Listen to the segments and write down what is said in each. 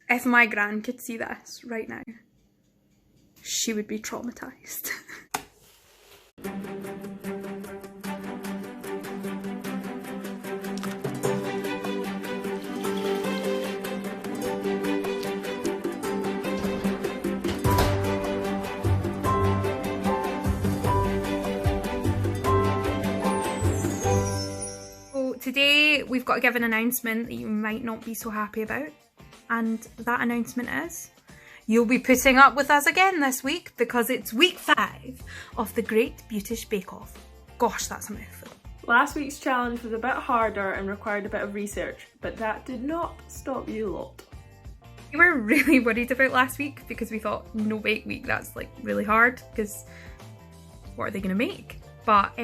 If my gran could see this right now, she would be traumatized. So today we've got to give an announcement that you might not be so happy about. And that announcement is, you'll be putting up with us again this week because it's week 5 of the Great Bute-ish Bake Off. Gosh, that's a mouthful. Last week's challenge was a bit harder and required a bit of research, but that did not stop you lot. We were really worried about last week because we thought, no bake week, that's like really hard because what are they going to make? But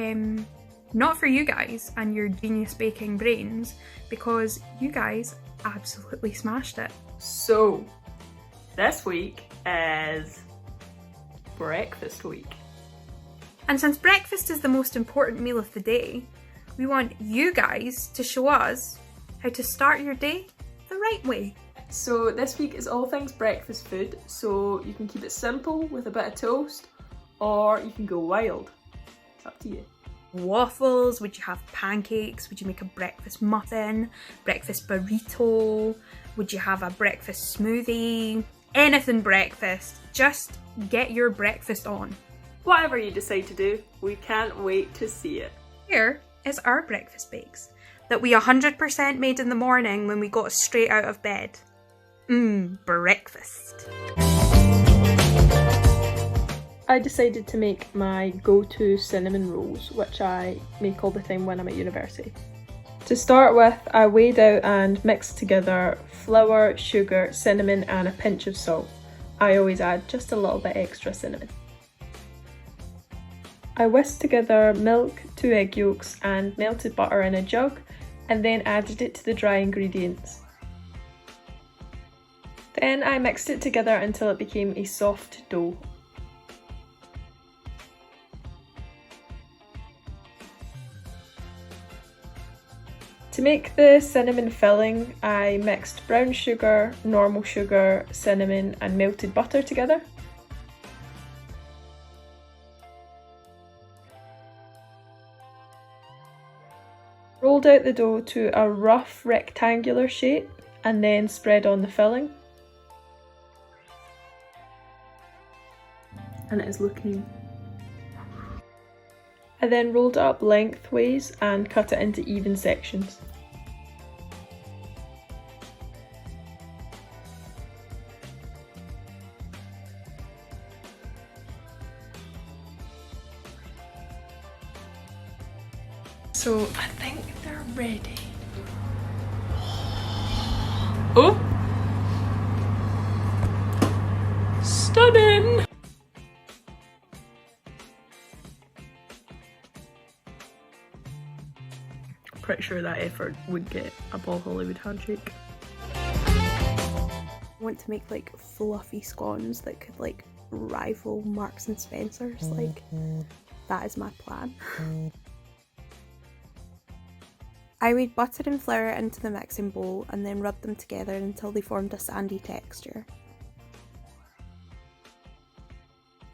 not for you guys and your genius baking brains, because you guys absolutely smashed it. So, this week is breakfast week. And since breakfast is the most important meal of the day, we want you guys to show us how to start your day the right way. So this week is all things breakfast food, so you can keep it simple with a bit of toast, or you can go wild. It's up to you. Waffles, would you have pancakes? Would you make a breakfast muffin? Breakfast burrito? Would you have a breakfast smoothie? Anything breakfast. Just get your breakfast on. Whatever you decide to do, we can't wait to see it. Here is our breakfast bakes that we 100% made in the morning when we got straight out of bed. Breakfast. I decided to make my go-to cinnamon rolls, which I make all the time when I'm at university. To start with, I weighed out and mixed together flour, sugar, cinnamon and a pinch of salt. I always add just a little bit extra cinnamon. I whisked together milk, 2 egg yolks and melted butter in a jug, and then added it to the dry ingredients. Then I mixed it together until it became a soft dough. To make the cinnamon filling, I mixed brown sugar, normal sugar, cinnamon and melted butter together. Rolled out the dough to a rough rectangular shape and then spread on the filling. And it is looking. I then rolled it up lengthways and cut it into even sections. So I think they're ready. Oh! Stunning! Pretty sure that effort would get a Ball Hollywood handshake. I want to make like fluffy scones that could like rival Marks and Spencer's. Like, that is my plan. I weighed butter and flour into the mixing bowl and then rubbed them together until they formed a sandy texture.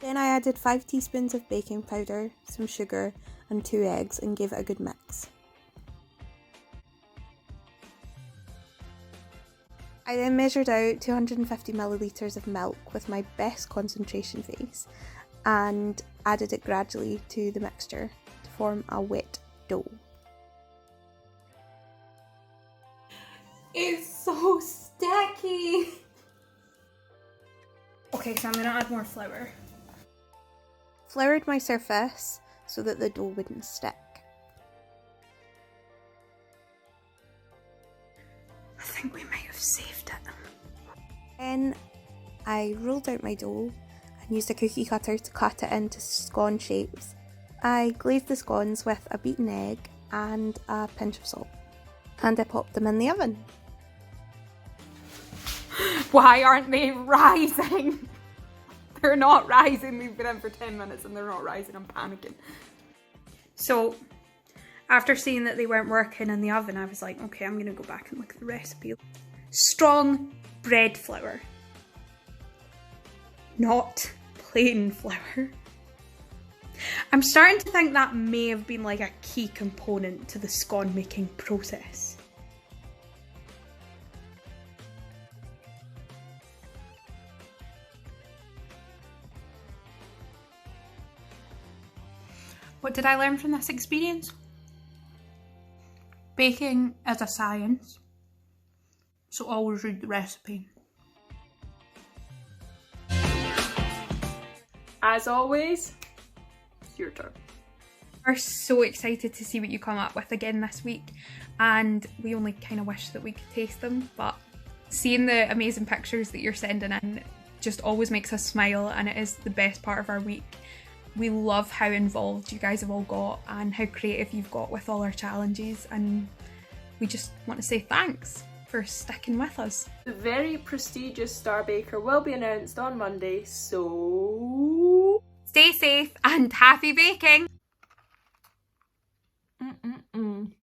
Then I added 5 teaspoons of baking powder, some sugar and 2 eggs and gave it a good mix. I then measured out 250 millilitres of milk with my best concentration phase and added it gradually to the mixture to form a wet dough. It's so sticky! Okay, so I'm gonna add more flour. Floured my surface so that the dough wouldn't stick. I think we might have saved it. Then I rolled out my dough and used a cookie cutter to cut it into scone shapes. I glazed the scones with a beaten egg and a pinch of salt. And I popped them in the oven. Why aren't they rising? They're not rising. They've been in for 10 minutes and they're not rising. I'm panicking. So, after seeing that they weren't working in the oven, I was like, okay, I'm going to go back and look at the recipe. strong bread flour, not plain flour. I'm starting to think that may have been like a key component to the scone making process. What did I learn from this experience? Baking is a science, so always read the recipe. As always, it's your turn. We're so excited to see what you come up with again this week, and we only kind of wish that we could taste them, but seeing the amazing pictures that you're sending in just always makes us smile, and it is the best part of our week. We love how involved you guys have all got and how creative you've got with all our challenges, and we just want to say thanks for sticking with us. The very prestigious Star Baker will be announced on Monday, so Stay safe and happy baking!